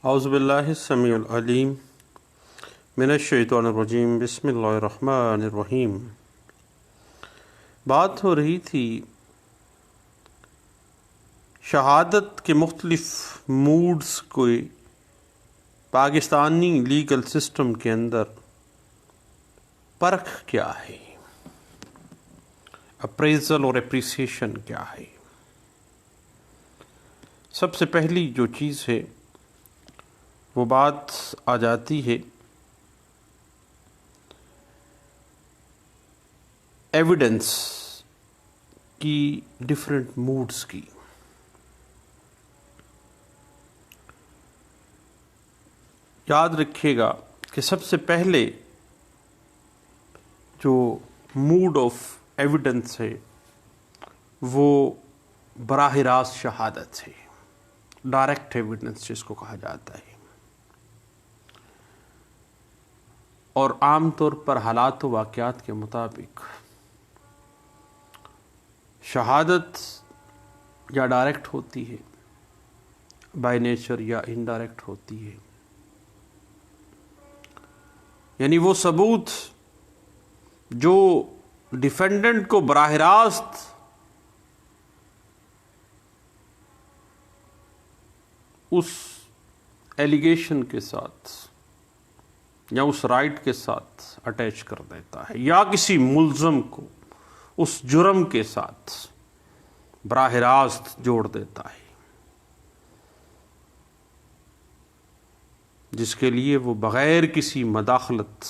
اعوذ باللہ السمیع العلیم من الشیطان الرجیم بسم اللہ الرحمن الرحیم۔ بات ہو رہی تھی شہادت کے مختلف موڈز کو پاکستانی لیگل سسٹم کے اندر پرکھ کیا ہے، اپریزل اور اپریسیشن کیا ہے۔ سب سے پہلی جو چیز ہے وہ بات آ جاتی ہے ایویڈنس کی ڈفرینٹ موڈز کی۔ یاد رکھیے گا کہ سب سے پہلے جو موڈ آف ایویڈنس ہے وہ براہ راست شہادت ہے، ڈائریکٹ ایویڈنس جس کو کہا جاتا ہے، اور عام طور پر حالات و واقعات کے مطابق شہادت یا ڈائریکٹ ہوتی ہے، بائی نیچر، یا انڈائریکٹ ہوتی ہے۔ یعنی وہ ثبوت جو ڈیفینڈنٹ کو براہ راست اس ایلیگیشن کے ساتھ یا اس رائٹ کے ساتھ اٹیچ کر دیتا ہے، یا کسی ملزم کو اس جرم کے ساتھ براہ راست جوڑ دیتا ہے، جس کے لیے وہ بغیر کسی مداخلت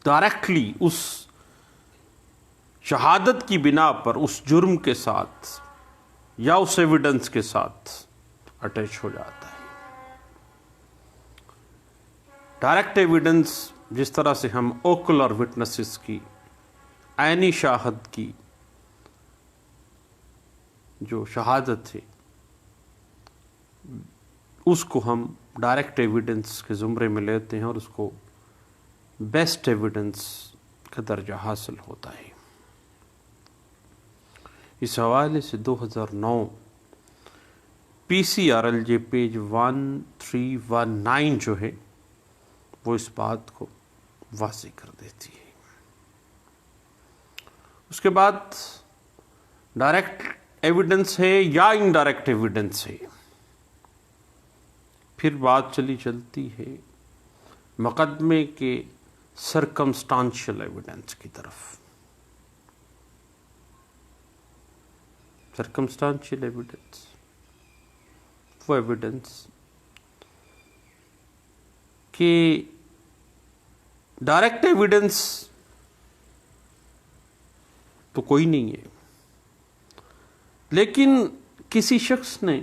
ڈائریکٹلی اس شہادت کی بنا پر اس جرم کے ساتھ یا اس ایویڈنس کے ساتھ اٹیچ ہو جاتا ہے۔ ڈائریکٹ ایویڈنس جس طرح سے ہم اوکولر وٹنسز کی، عینی شاہد کی جو شہادت ہے اس کو ہم ڈائریکٹ ایویڈنس کے زمرے میں لیتے ہیں، اور اس کو بیسٹ ایویڈنس کا درجہ حاصل ہوتا ہے۔ اس حوالے سے 2009 PCRLJ پیج 1319 جو ہے وہ اس بات کو واضح کر دیتی ہے۔ اس کے بعد ڈائریکٹ ایویڈنس ہے یا انڈائریکٹ ایویڈنس ہے، پھر بات چلتی ہے مقدمے کے سرکمسٹانشل ایویڈنس کی طرف۔ سرکمسٹانشل ایویڈنس وہ ایویڈنس کہ ڈائریکٹ ایویڈنس تو کوئی نہیں ہے، لیکن کسی شخص نے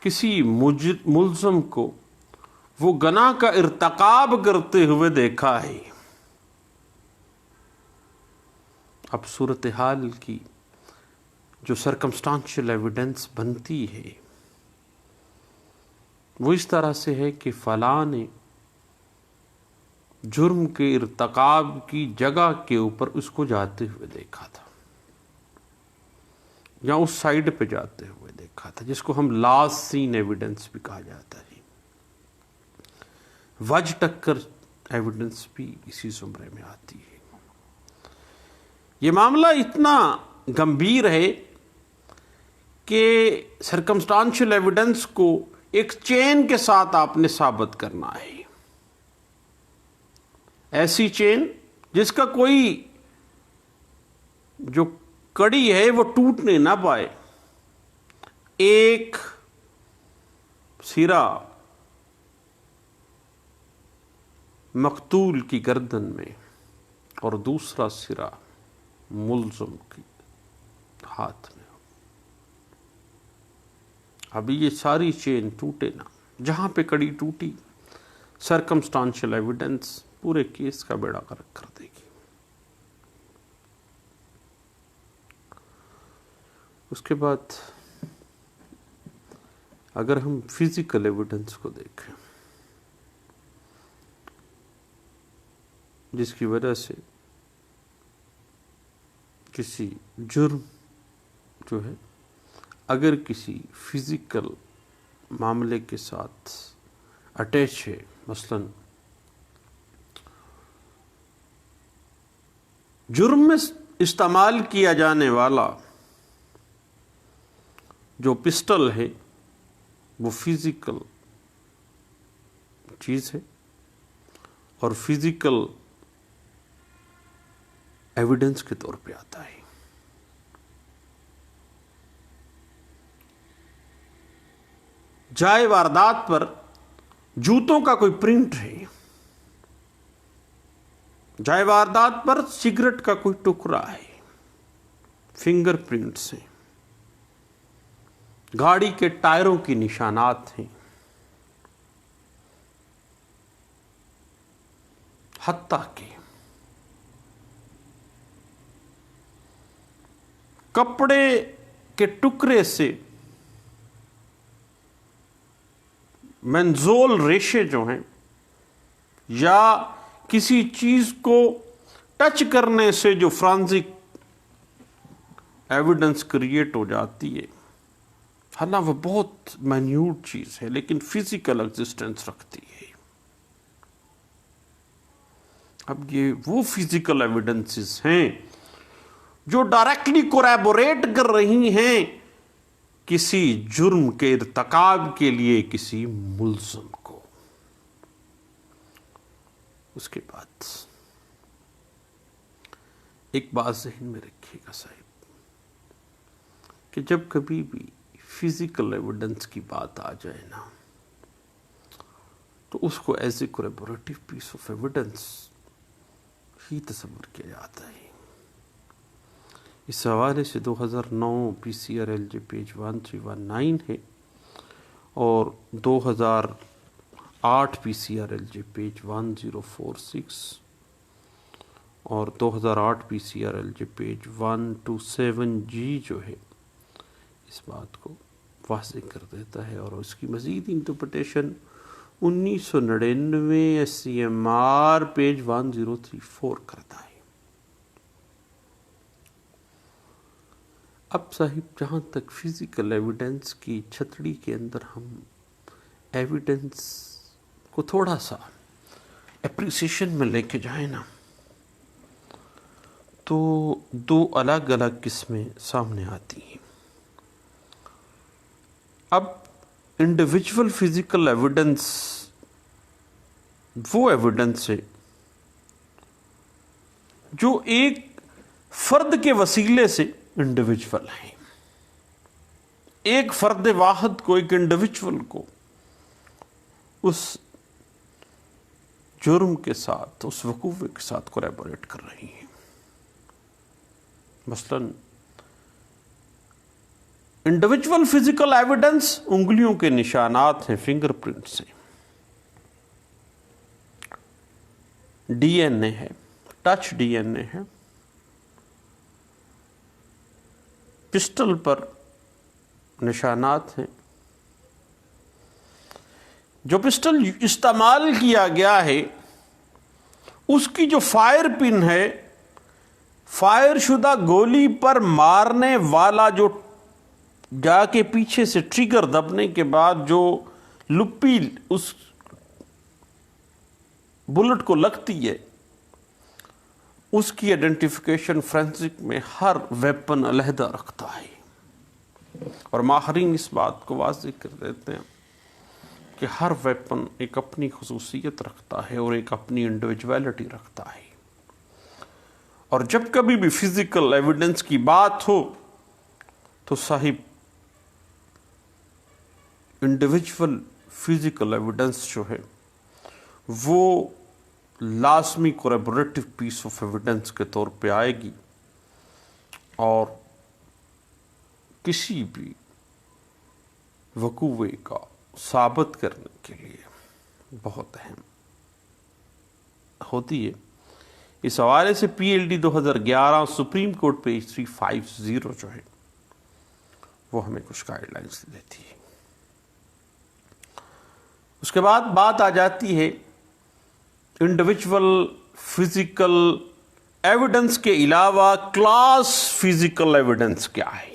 کسی ملزم کو وہ گناہ کا ارتکاب کرتے ہوئے دیکھا ہے۔ اب صورتحال کی جو سرکمسٹانشل ایویڈنس بنتی ہے وہ اس طرح سے ہے کہ فلاں نے جرم کے ارتکاب کی جگہ کے اوپر اس کو جاتے ہوئے دیکھا تھا، یا اس سائڈ پہ جاتے ہوئے دیکھا تھا، جس کو ہم لاسٹ سین ایویڈنس بھی کہا جاتا ہے۔ وجہ ٹکر ایویڈنس بھی اسی زمرے میں آتی ہے۔ یہ معاملہ اتنا گمبھیر ہے کہ سرکمسٹانشل ایویڈنس کو ایک چین کے ساتھ آپ نے ثابت کرنا ہے، ایسی چین جس کا کوئی جو کڑی ہے وہ ٹوٹنے نہ پائے۔ ایک سرا مقتول کی گردن میں اور دوسرا سرا ملزم کی ہاتھ میں۔ ابھی یہ ساری چین ٹوٹے نہ، جہاں پہ کڑی ٹوٹی سرکمسٹانشل ایویڈنس پورے کیس کا بیڑا غرق کر دے گی۔ اس کے بعد اگر ہم فزیکل ایویڈنس کو دیکھیں، جس کی وجہ سے کسی جرم جو ہے اگر کسی فزیکل معاملے کے ساتھ اٹیچ ہے، مثلا جرم میں استعمال کیا جانے والا جو پسٹل ہے وہ فزیکل چیز ہے اور فزیکل ایویڈنس کے طور پہ آتا ہے. جائے واردات پر جوتوں کا کوئی پرنٹ ہے، جائے واردات پر سگریٹ کا کوئی ٹکڑا ہے، فنگر پرنٹس ہیں، گاڑی کے ٹائروں کی نشانات ہیں، حتیٰ کہ کپڑے کے ٹکڑے سے منزول ریشے جو ہیں یا کسی چیز کو ٹچ کرنے سے جو فرانزک ایویڈنس کریٹ ہو جاتی ہے، حالانکہ وہ بہت مائنیوٹ چیز ہے لیکن فزیکل ایگزسٹنس رکھتی ہے. اب یہ وہ فزیکل ایویڈنسز ہیں جو ڈائریکٹلی کوریبوریٹ کر رہی ہیں کسی جرم کے ارتکاب کے لیے کسی ملزم کو. اس کے بعد ایک بات ذہن میں رکھیے گا صاحب کہ جب کبھی بھی فزیکل ایویڈنس کی بات آ جائے نا تو اس کو as a corroborative piece of evidence ہی تصور کیا جاتا ہے. اس حوالے سے 2009 PCRLJ پیج 1319 ہے اور 2008 PCRLJ پیج 1046 اور 2008 PCRLJ پیج 127G جو ہے اس بات کو واضح کر دیتا ہے، اور اس کی مزید انٹرپریٹیشن 1999 SCMR پیج 1034 کرتا ہے. اب صاحب جہاں تک فزیکل ایویڈنس کی چھتڑی کے اندر ہم ایویڈنس کو تھوڑا سا اپریسیشن میں لے کے جائیں نا تو دو الگ الگ قسمیں سامنے آتی ہیں. اب انڈیویجول فزیکل ایویڈنس وہ ایویڈنس ہے جو ایک فرد کے وسیلے سے انڈیویجول ہیں. ایک فرد واحد کو، ایک انڈیویجول کو اس جرم کے ساتھ، اس وقوع کے ساتھ کوریبوریٹ کر رہی ہیں. مثلا انڈیویجول فزیکل ایویڈنس انگلیوں کے نشانات ہیں، فنگر پرنٹس ہیں، DNA ہے، ٹچ DNA ہے، پسٹل پر نشانات ہیں. جو پسٹل استعمال کیا گیا ہے اس کی جو فائر پن ہے، فائر شدہ گولی پر مارنے والا جو جا کے پیچھے سے ٹریگر دبنے کے بعد جو لپی اس بلٹ کو لگتی ہے، اس کی آئیڈینٹیفیکیشن فرینسک میں ہر ویپن علیحدہ رکھتا ہے. اور ماہرین اس بات کو واضح کر دیتے ہیں کہ ہر ویپن ایک اپنی خصوصیت رکھتا ہے اور ایک اپنی انڈیویجویلٹی رکھتا ہے. اور جب کبھی بھی فزیکل ایویڈنس کی بات ہو تو صاحب انڈیویجول فزیکل ایویڈنس جو ہے وہ لازمی کوریبوریٹو پیس آف ایویڈنس کے طور پہ آئے گی اور کسی بھی وقوع کا ثابت کرنے کے لیے بہت اہم ہوتی ہے. اس حوالے سے PLD 2011 سپریم کورٹ پیج 350 جو ہے وہ ہمیں کچھ گائیڈ لائنس دیتی ہے. اس کے بعد بات آ جاتی ہے انڈیویجول فزیکل ایویڈنس کے علاوہ کلاس فزیکل ایویڈنس کیا ہے.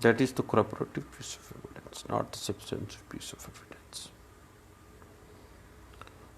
That is the corroborative piece of evidence, not the substantive piece of evidence.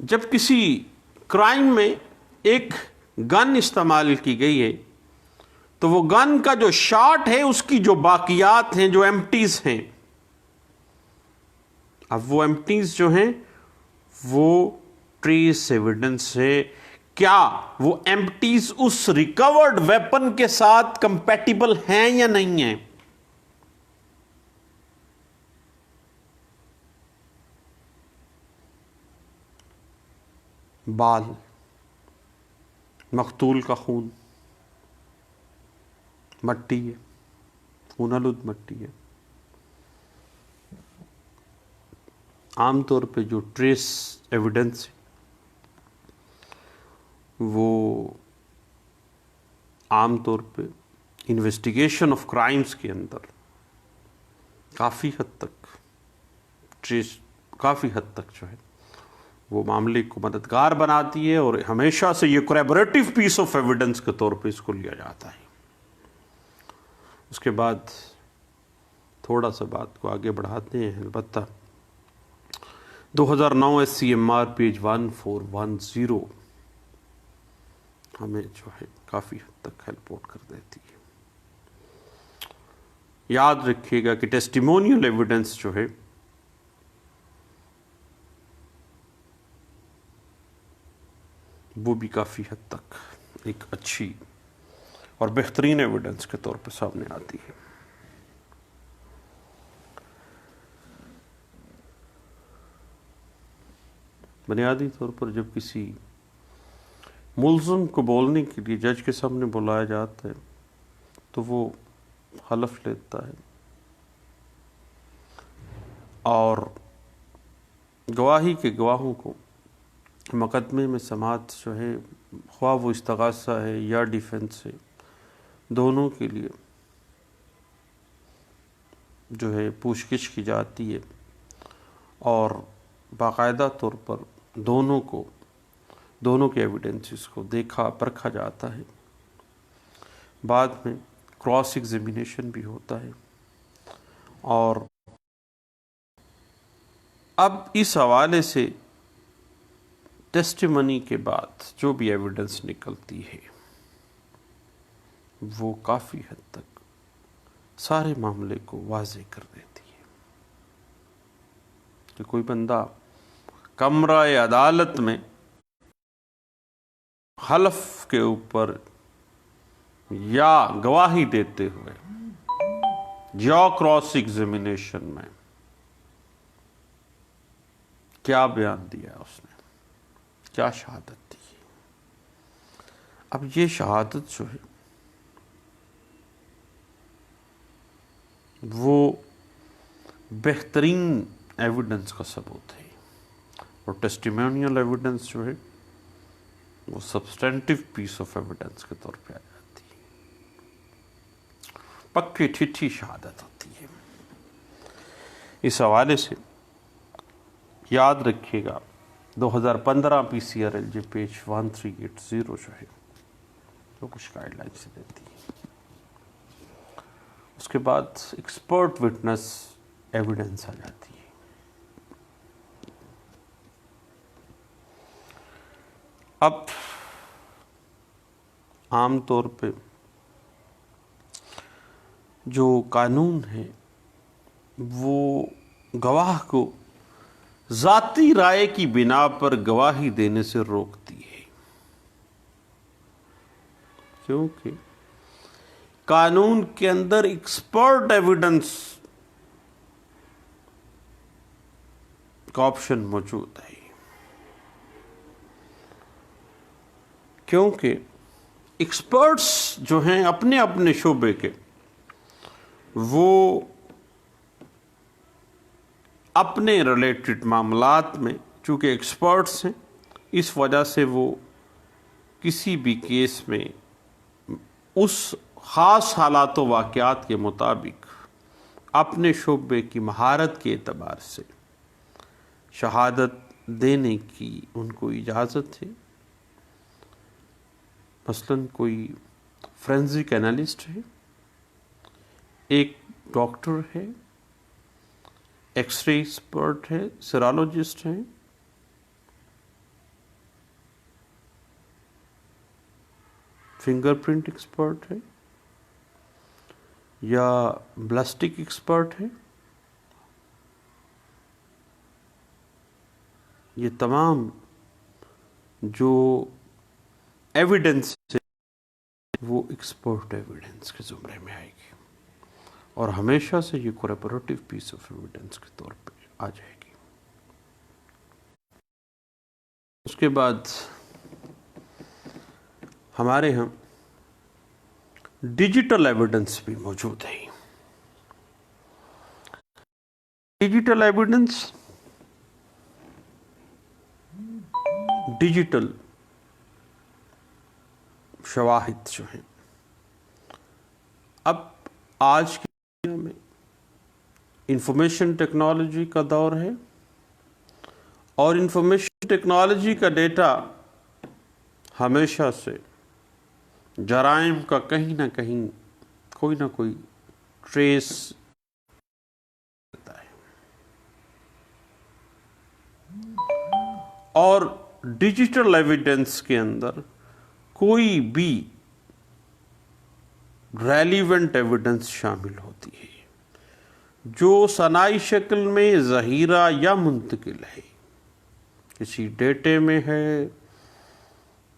جب کسی کرائم میں ایک گن استعمال کی گئی ہے تو وہ گن کا جو شاٹ ہے اس کی جو باقیات ہیں، جو ایمپٹیز ہیں، اب وہ ایمپٹیز جو ہیں وہ ٹریس ایویڈنس ہے. کیا وہ ایمپٹیز اس ریکورڈ ویپن کے ساتھ کمپیٹیبل ہیں یا نہیں ہیں؟ بال، مقتول کا خون، مٹی ہے، خون آلود مٹی ہے. عام طور پہ جو ٹریس ایویڈنس ہے وہ عام طور پہ انویسٹیگیشن آف کرائمز کے اندر کافی حد تک کافی حد تک جو ہے وہ معاملے کو مددگار بناتی ہے، اور ہمیشہ سے یہ کوریبوریٹو پیس آف ایویڈنس کے طور پہ اس کو لیا جاتا ہے. اس کے بعد تھوڑا سا بات کو آگے بڑھاتے ہیں. البتہ 2009 SCMR پیج 1410 ہمیں جو ہے کافی حد تک ہیلپ آؤٹ کر دیتی ہے. یاد رکھیے گا کہ ٹیسٹیمونیل ایویڈنس جو ہے وہ بھی کافی حد تک ایک اچھی اور بہترین ایویڈنس کے طور پہ سامنے آتی ہے. بنیادی طور پر جب کسی ملزم کو بولنے کے لیے جج کے سامنے بلایا جاتا ہے تو وہ حلف لیتا ہے، اور گواہی کے گواہوں کو مقدمے میں سماعت جو ہے، خواہ وہ استغاثہ ہے یا ڈیفنس ہے، دونوں کے لیے جو ہے پوچھ گچھ کی جاتی ہے، اور باقاعدہ طور پر دونوں کے ایویڈنسز کو دیکھا پرکھا جاتا ہے. بعد میں کراس ایگزامینیشن بھی ہوتا ہے. اور اب اس حوالے سے ٹیسٹیمنی کے بعد جو بھی ایویڈنس نکلتی ہے وہ کافی حد تک سارے معاملے کو واضح کر دیتی ہے کہ کوئی بندہ کمرہ عدالت میں حلف کے اوپر یا گواہی دیتے ہوئے یا کراس ایگزامینیشن میں کیا بیان دیا اس نے، کیا شہادت دی. اب یہ شہادت جو ہے وہ بہترین ایویڈنس کا ثبوت ہے، اور ٹیسٹیمونیل ایویڈنس جو ہے وہ سبسٹینٹیو پیس آف ایویڈنس کے طور پہ آ جاتی ہے، پکی ٹھٹھی شہادت ہوتی ہے. اس حوالے سے یاد رکھیے گا 2015 PCRLJ پیج 1380 جو ہے وہ کچھ گائیڈ لائنس دیتی ہے. اس کے بعد ایکسپرٹ وٹنس ایویڈنس آ جاتی ہے. اب عام طور پہ جو قانون ہے وہ گواہ کو ذاتی رائے کی بنا پر گواہی دینے سے روکتی ہے، کیونکہ قانون کے اندر ایکسپرٹ ایویڈنس کا آپشن موجود ہے. کیونکہ ایکسپرٹس جو ہیں اپنے اپنے شعبے کے، وہ اپنے ریلیٹڈ معاملات میں چونکہ ایکسپرٹس ہیں، اس وجہ سے وہ کسی بھی کیس میں اس خاص حالات و واقعات کے مطابق اپنے شعبے کی مہارت کے اعتبار سے شہادت دینے کی ان کو اجازت ہے. مثلاً کوئی فورینزک انالسٹ ہے، ایک ڈاکٹر ہے، ایکس رے ایکسپرٹ ہے، سیرالوجسٹ ہیں، فنگر پرنٹ ایکسپرٹ ہے یا بلسٹک ایکسپرٹ ہے. یہ تمام جو ایویڈنس ہے وہ ایکسپرٹ ایویڈنس کے زمرے میں آئے گی اور ہمیشہ سے یہ کوریبوریٹو پیس آف ایویڈنس کے طور پہ آ جائے گی. اس کے بعد ہمارے ہاں ڈیجیٹل ایویڈنس بھی موجود ہے. ڈیجیٹل ایویڈنس ڈیجیٹل شواہد جو ہیں اب آج کی دنیا میں انفارمیشن ٹیکنالوجی کا دور ہے اور انفارمیشن ٹیکنالوجی کا ڈیٹا ہمیشہ سے جرائم کا کہیں نہ کہیں کوئی نہ کوئی ٹریس ہوتا ہے. اور ڈیجیٹل ایویڈنس کے اندر کوئی بھی ریلیونٹ ایویڈنس شامل ہوتی ہے جو صناعی شکل میں ذخیرہ یا منتقل ہے, کسی ڈیٹے میں ہے,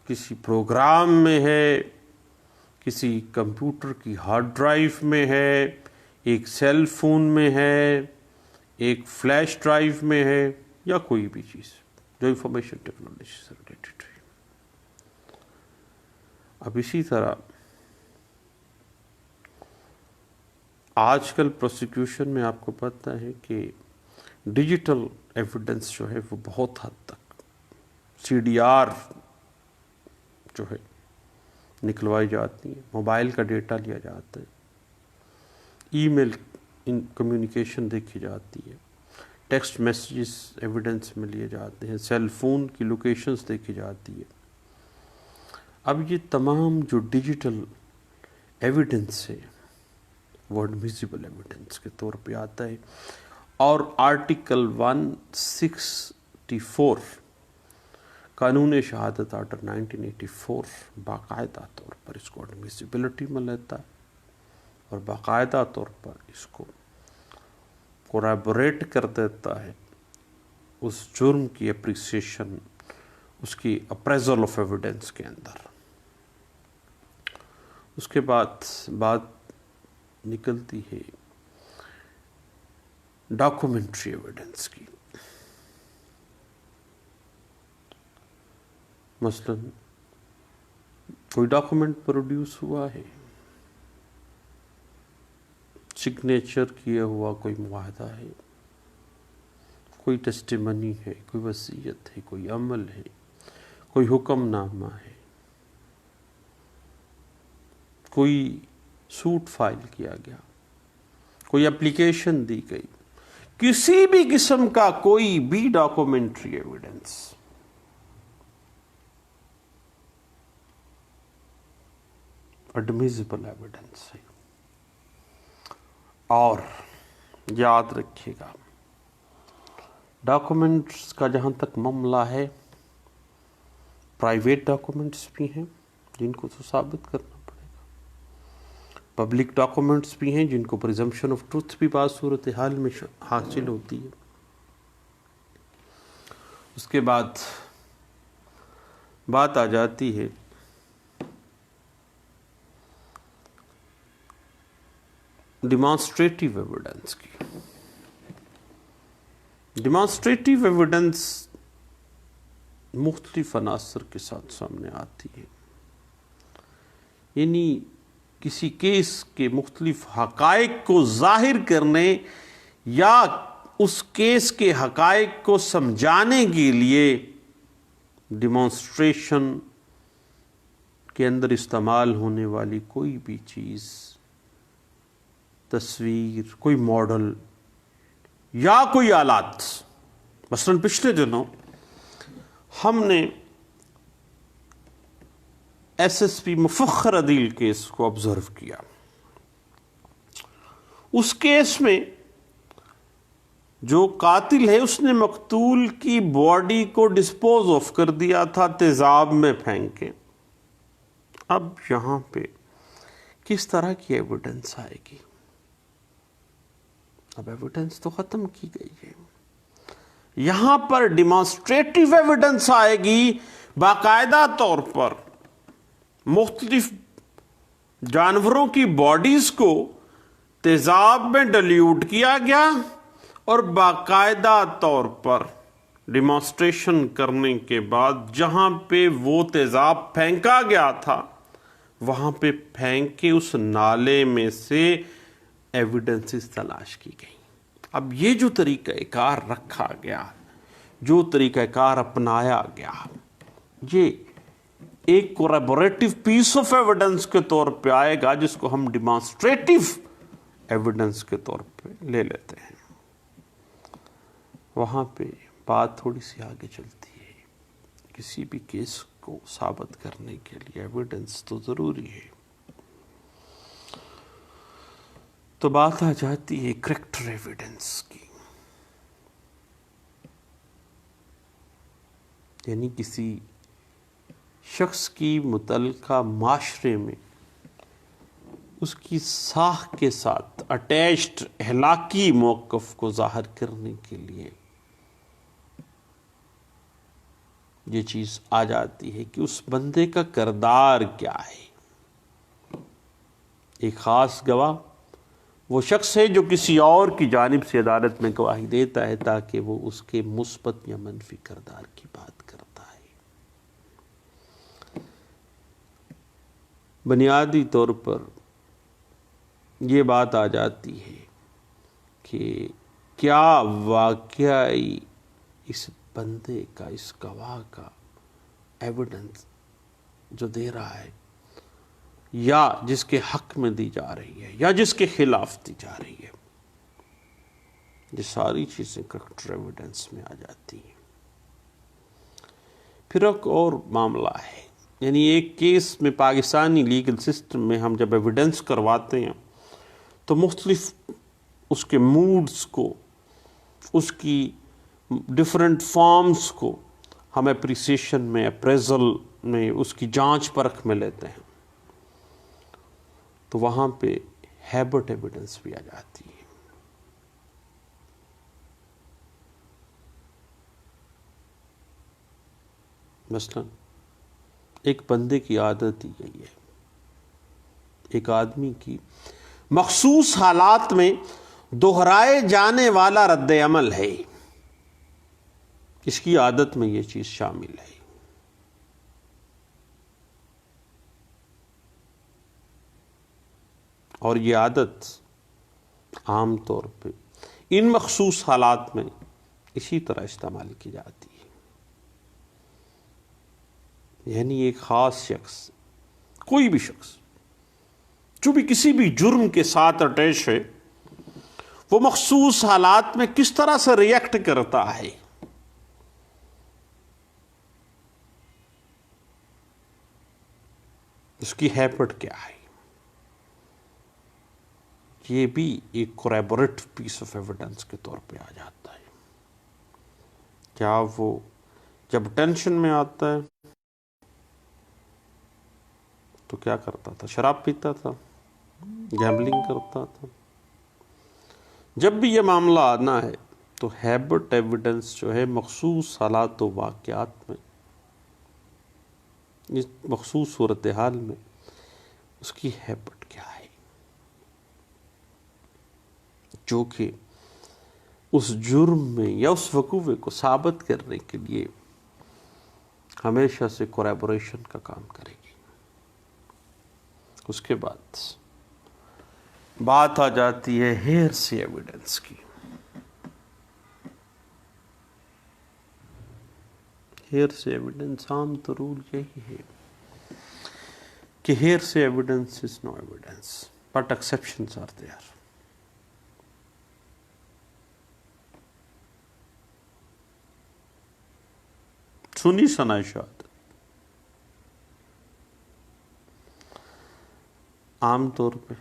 کسی پروگرام میں ہے, کسی کمپیوٹر کی ہارڈ ڈرائیو میں ہے, ایک سیل فون میں ہے, ایک فلیش ڈرائیو میں ہے, یا کوئی بھی چیز جو انفارمیشن ٹیکنالوجی سے ریلیٹڈ ہے. اب اسی طرح آج کل پروسیکیوشن میں آپ کو پتہ ہے کہ ڈیجیٹل ایویڈنس جو ہے وہ بہت حد تک CDR جو ہے نکلوائی جاتی ہیں, موبائل کا ڈیٹا لیا جاتا ہے, ای میل کمیونیکیشن دیکھی جاتی ہے, ٹیکسٹ میسیجز ایویڈنس میں لیے جاتے ہیں, سیل فون کی لوکیشنز دیکھی جاتی ہے. اب یہ تمام جو ڈیجیٹل ایویڈنس ہے وہ ایڈمیسیبل ایویڈنس کے طور پہ آتا ہے اور آرٹیکل 164 قانون شہادت آرڈر 1984 باقاعدہ طور پر اس کو ایڈمیسیبلٹی میں لیتا ہے اور باقاعدہ طور پر اس کو کوریبوریٹ کر دیتا ہے اس جرم کی اپریسیشن, اس کی اپریزل آف ایویڈنس کے اندر. اس کے بعد بات نکلتی ہے ڈاکومنٹری ایویڈنس کی. مثلا کوئی ڈاکومنٹ پروڈیوس ہوا ہے, سگنیچر کیا ہوا کوئی معاہدہ ہے, کوئی ٹیسٹیمنی ہے, کوئی وصیت ہے, کوئی عمل ہے, کوئی حکم نامہ ہے, کوئی سوٹ فائل کیا گیا, کوئی اپلیکیشن دی گئی, کسی بھی قسم کا کوئی بھی ڈاکومنٹری ایویڈنس ایڈمیسیبل ایویڈنس ہے. اور یاد رکھیے گا ڈاکومنٹس کا جہاں تک معاملہ ہے, پرائیویٹ ڈاکومنٹس بھی ہیں جن کو تو ثابت کرنا پڑے گا, پبلک ڈاکومنٹس بھی ہیں جن کو پریزمپشن آف ٹروتھ بھی بعض صورتحال میں حاصل ہوتی ہے. اس کے بعد بات آ جاتی ہے ڈیمانسٹریٹو ایویڈنس کی. ڈیمانسٹریٹو ایویڈنس مختلف عناصر کے ساتھ سامنے آتی ہے, یعنی کسی کیس کے مختلف حقائق کو ظاہر کرنے یا اس کیس کے حقائق کو سمجھانے کے لیے ڈیمانسٹریشن کے اندر استعمال ہونے والی کوئی بھی چیز, تصویر, کوئی ماڈل یا کوئی آلات. مثلا پچھلے دنوں ہم نے SSP مفخر عدیل کیس کو آبزرو کیا. اس کیس میں جو قاتل ہے اس نے مقتول کی باڈی کو ڈسپوز آف کر دیا تھا تیزاب میں پھینک کے. اب یہاں پہ کس طرح کی ایویڈنس آئے گی؟ اب ایویڈنس تو ختم کی گئی ہے. یہاں پر ڈیمانسٹریٹو ایویڈنس آئے گی. باقاعدہ طور پر مختلف جانوروں کی باڈیز کو تیزاب میں ڈلیوٹ کیا گیا اور باقاعدہ طور پر ڈیمانسٹریشن کرنے کے بعد جہاں پہ وہ تیزاب پھینکا گیا تھا وہاں پہ پھینک کے اس نالے میں سے ایویڈنسز تلاش کی گئی. اب یہ جو طریقہ کار رکھا گیا، جو طریقہ کار اپنایا گیا، یہ ایک کوریبوریٹو پیس آف ایویڈنس کے طور پہ آئے گا جس کو ہم ڈیمانسٹریٹو ایویڈنس کے طور پہ لے لیتے ہیں. وہاں پہ بات تھوڑی سی آگے چلتی ہے. کسی بھی کیس کو ثابت کرنے کے لیے ایویڈنس تو ضروری ہے. تو بات آ جاتی ہے کریکٹر ایویڈنس کی، یعنی کسی شخص کی متعلقہ معاشرے میں اس کی ساکھ کے ساتھ اٹیچڈ اخلاقی موقف کو ظاہر کرنے کے لیے یہ چیز آ جاتی ہے کہ اس بندے کا کردار کیا ہے. ایک خاص گواہ وہ شخص ہے جو کسی اور کی جانب سے عدالت میں گواہی دیتا ہے تاکہ وہ اس کے مثبت یا منفی کردار کی بات کرتا ہے. بنیادی طور پر یہ بات آ جاتی ہے کہ کیا واقعی اس بندے کا، اس گواہ کا ایویڈنس جو دے رہا ہے یا جس کے حق میں دی جا رہی ہے یا جس کے خلاف دی جا رہی ہے، یہ ساری چیزیں کریکٹر ایویڈنس میں آ جاتی ہیں. پھر ایک اور معاملہ ہے، یعنی ایک کیس میں پاکستانی لیگل سسٹم میں ہم جب ایویڈنس کرواتے ہیں تو مختلف اس کے موڈز کو، اس کی ڈفرینٹ فارمز کو ہم اپریسیشن میں، اپریزل میں، اس کی جانچ پرکھ میں لیتے ہیں. تو وہاں پہ ہیبٹ ایویڈنس بھی آ جاتی ہے. مثلا ایک بندے کی عادت دی گئی ہے، ایک آدمی کی مخصوص حالات میں دہرائے جانے والا رد عمل ہے، اس کی عادت میں یہ چیز شامل ہے. اور یہ عادت عام طور پہ ان مخصوص حالات میں اسی طرح استعمال کی جاتی ہے. یعنی ایک خاص شخص، کوئی بھی شخص جو بھی کسی بھی جرم کے ساتھ اٹیچ ہے، وہ مخصوص حالات میں کس طرح سے ریئیکٹ کرتا ہے، اس کی ہیبٹ کیا ہے، یہ بھی ایک کوریبوریٹو پیس آف ایویڈنس کے طور پہ آ جاتا ہے. کیا وہ جب ٹینشن میں آتا ہے تو کیا کرتا تھا؟ شراب پیتا تھا، گیمبلنگ کرتا تھا. جب بھی یہ معاملہ آنا ہے تو ہیبٹ ایویڈنس جو ہے مخصوص حالات و واقعات میں، اس مخصوص صورتحال میں اس کی ہیبٹ کیا ہے، جو کہ اس جرم میں یا اس وقوعے کو ثابت کرنے کے لیے ہمیشہ سے کوریبوریشن کا کام کرے گی. اس کے بعد بات آ جاتی ہے ہیئرسے ایویڈنس کی. ہیئرسے ایویڈنس عام رول یہی ہے کہ hearsay evidence is no evidence but exceptions are there. سنی سنائی شہادت عام طور پہ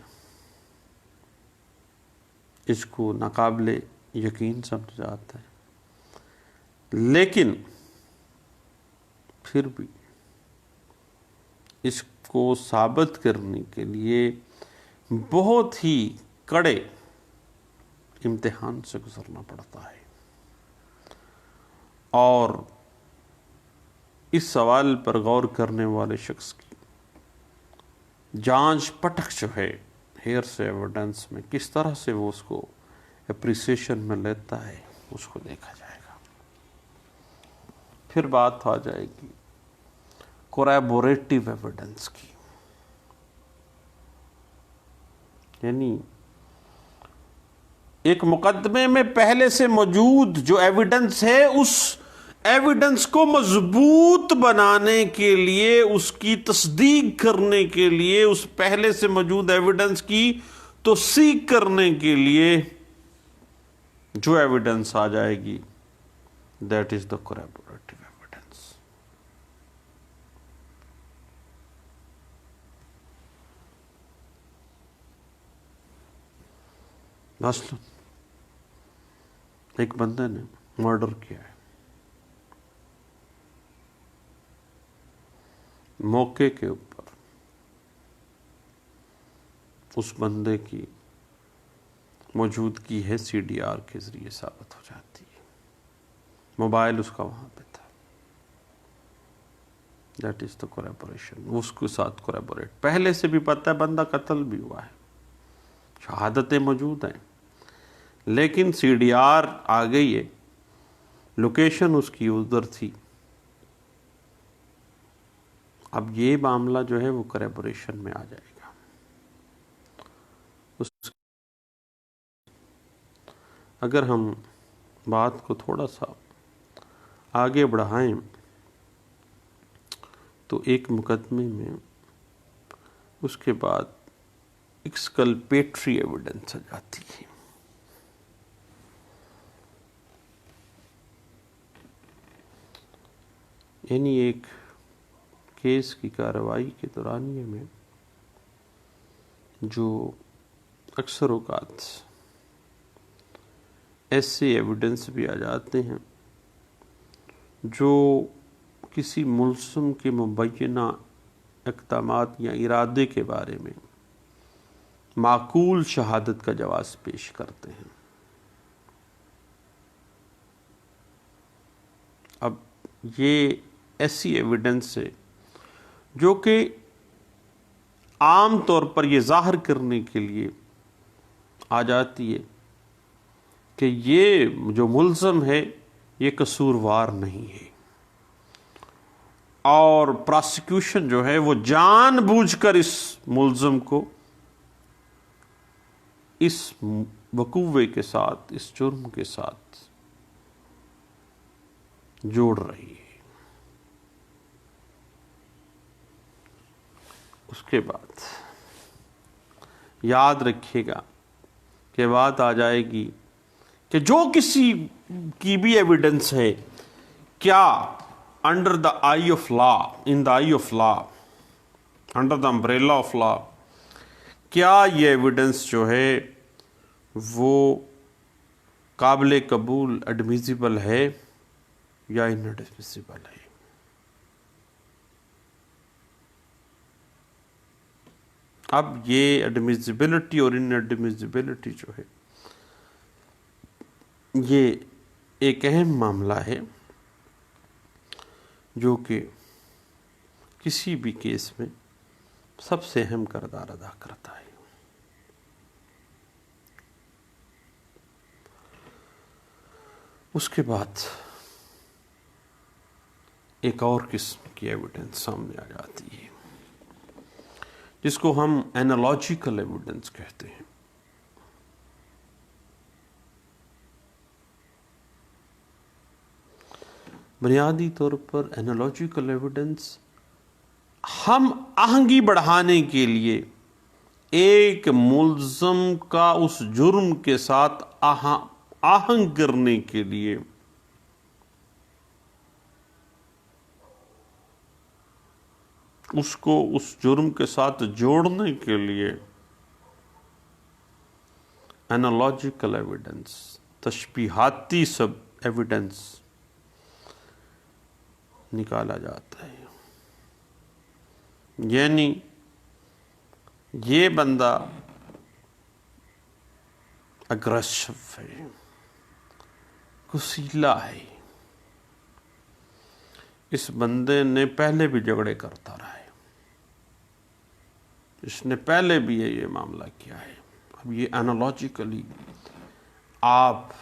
اس کو ناقابل یقین سمجھا جاتا ہے، لیکن پھر بھی اس کو ثابت کرنے کے لیے بہت ہی کڑے امتحان سے گزرنا پڑتا ہے، اور اس سوال پر غور کرنے والے شخص کی جانچ پٹک جو ہے ہیئر سے ایویڈنس میں، کس طرح سے وہ اس کو اپریسیشن میں لیتا ہے، اس کو دیکھا جائے گا۔ پھر بات آ جائے گی کوریبوریٹو ایویڈنس کی، یعنی ایک مقدمے میں پہلے سے موجود جو ایویڈنس ہے، اس ایویڈنس کو مضبوط بنانے کے لیے، اس کی تصدیق کرنے کے لیے، اس پہلے سے موجود ایویڈنس کی توثیق کرنے کے لیے جو ایویڈنس آ جائے گی، دیٹ از دا کوریبوریٹو ایویڈنس۔ مثلا ایک بندے نے مرڈر کیا ہے، موقع کے اوپر اس بندے کی موجودگی ہے سی ڈی آر کے ذریعے ثابت ہو جاتی ہے، موبائل اس کا وہاں پہ تھا، دیٹ از دا کوریبوریشن۔ اس کے ساتھ کوریبوریٹ، پہلے سے بھی پتہ ہے بندہ قتل بھی ہوا ہے، شہادتیں موجود ہیں، لیکن سی ڈی آر آ گئی ہے، لوکیشن اس کی ادھر تھی۔ اب یہ معاملہ جو ہے وہ کوریبوریشن میں آ جائے گا۔ اگر ہم بات کو تھوڑا سا آگے بڑھائیں تو ایک مقدمے میں اس کے بعد ایکسکلپیٹری ایویڈنس آ جاتی ہے، یعنی ایک کیس کی کارروائی کے دورانیے میں جو اکثر اوقات ایسے ایویڈنس بھی آ جاتے ہیں جو کسی ملزم کے مبینہ اقدامات یا ارادے کے بارے میں معقول شہادت کا جواز پیش کرتے ہیں۔ اب یہ ایسی ایویڈنس ہے جو کہ عام طور پر یہ ظاہر کرنے کے لیے آ جاتی ہے کہ یہ جو ملزم ہے یہ قصوروار نہیں ہے، اور پراسیکیوشن جو ہے وہ جان بوجھ کر اس ملزم کو اس وقوعے کے ساتھ، اس جرم کے ساتھ جوڑ رہی ہے۔ اس کے بعد یاد رکھیے گا کہ بات آ جائے گی کہ جو کسی کی بھی ایویڈنس ہے، کیا under the I of law, in the I of law, under the umbrella of law, کیا یہ ایویڈنس جو ہے وہ قابل قبول ایڈمیسیبل ہے یا ان ایڈمیسیبل ہے۔ اب یہ ایڈمیسیبلٹی اور ان ایڈمیسیبلٹی جو ہے یہ ایک اہم معاملہ ہے جو کہ کسی بھی کیس میں سب سے اہم کردار ادا کرتا ہے۔ اس کے بعد ایک اور قسم کی ایویڈنس سامنے آ جاتی ہے جس کو ہم اینالوجیکل ایویڈنس کہتے ہیں۔ بنیادی طور پر اینالوجیکل ایویڈنس ہم آہنگی بڑھانے کے لیے ایک ملزم کا اس جرم کے ساتھ آہنگ کرنے کے لیے اس کو اس جرم کے ساتھ جوڑنے کے لیے اینالوجیکل ایویڈنس، تشبیہاتی سب ایویڈنس نکالا جاتا ہے، یعنی یہ بندہ اگریسو ہے، غصیلا ہے، اس بندے نے پہلے بھی جھگڑے کرتا رہا ہے، اس نے پہلے بھی یہ معاملہ کیا ہے۔ اب یہ انالوجیکلی آپ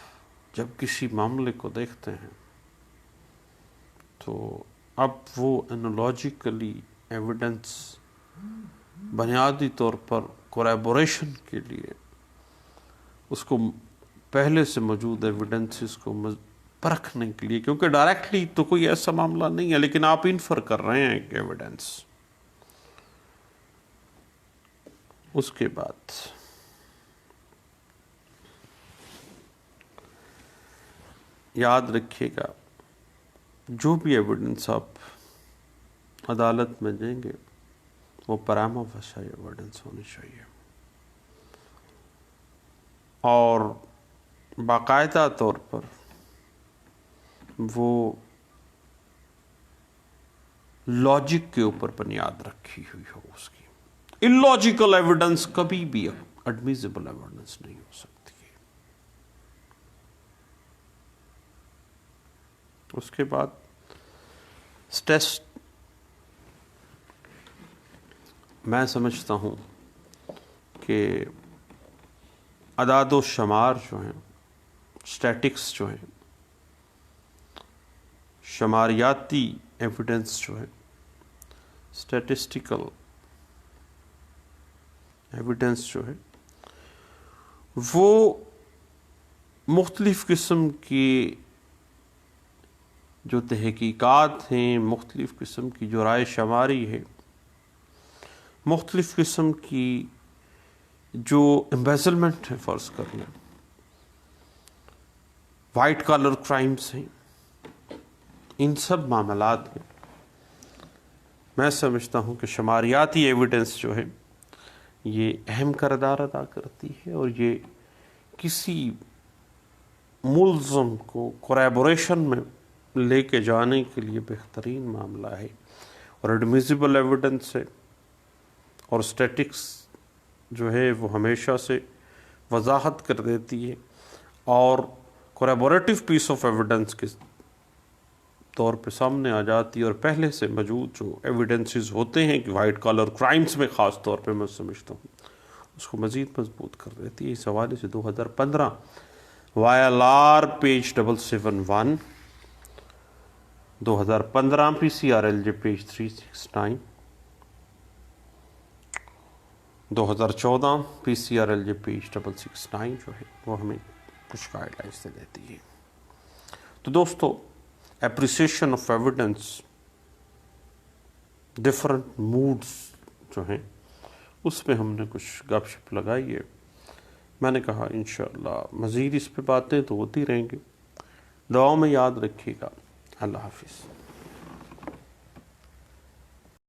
جب کسی معاملے کو دیکھتے ہیں تو اب وہ انالوجیکلی ایویڈنس بنیادی طور پر کوریبوریشن کے لیے اس کو پہلے سے موجود ایویڈنسز کو پرکھنے کے لیے، کیونکہ ڈائریکٹلی تو کوئی ایسا معاملہ نہیں ہے لیکن آپ انفر کر رہے ہیں ایک ایویڈنس، اس کے بعد یاد رکھیے گا جو بھی ایویڈنس آپ عدالت میں دیں گے وہ پراما فیسی ایویڈنس ہونی چاہیے اور باقاعدہ طور پر وہ لاجک کے اوپر بنیاد رکھی ہوئی ہو اس کی۔ اللاجیکل ایویڈنس کبھی بھی ایڈمیزیبل ایویڈنس نہیں ہو سکتی۔ اس کے بعد ٹیسٹ میں سمجھتا ہوں کہ اعداد و شمار جو ہیں، اسٹیٹکس جو ہیں، شماریاتی ایویڈنس جو ہے، اسٹیٹسٹیکل ایویڈنس جو ہے، وہ مختلف قسم کی جو تحقیقات ہیں، مختلف قسم کی جو رائے شماری ہے، مختلف قسم کی جو امبیزلمنٹ ہے، فرض کر لیں وائٹ کالر کرائمز ہیں، ان سب معاملات میں میں سمجھتا ہوں کہ شماریاتی ایویڈنس جو ہے یہ اہم کردار ادا کرتی ہے اور یہ کسی ملزم کو کوریبوریشن میں لے کے جانے کے لیے بہترین معاملہ ہے، اور ایڈمیزیبل ایویڈنس ہے اور اسٹیٹکس جو ہے وہ ہمیشہ سے وضاحت کر دیتی ہے، اور کوریبوریٹو پیس آف ایویڈنس کے طور پہ سامنے آ جاتی ہے، اور پہلے سے موجود جو ایویڈنسز ہوتے ہیں کہ وائٹ کالر کرائمز میں خاص طور پہ میں سمجھتا ہوں اس کو مزید مضبوط کر دیتی ہے۔ اس حوالے سے 2015 YLR page 771، 2015 PCRLJ page 369، 2014 PCRLJ page 669 جو ہے وہ ہمیں کچھ گائیڈ لائنس دے دیتی ہے۔ تو دوستو، appreciation of evidence, different modes جو ہیں اس پہ ہم نے کچھ گپ شپ لگائی ہے۔ میں نے کہا انشاءاللہ مزید اس پہ باتیں تو ہوتی رہیں گی۔ دعاؤں میں یاد رکھیے گا۔ اللہ حافظ۔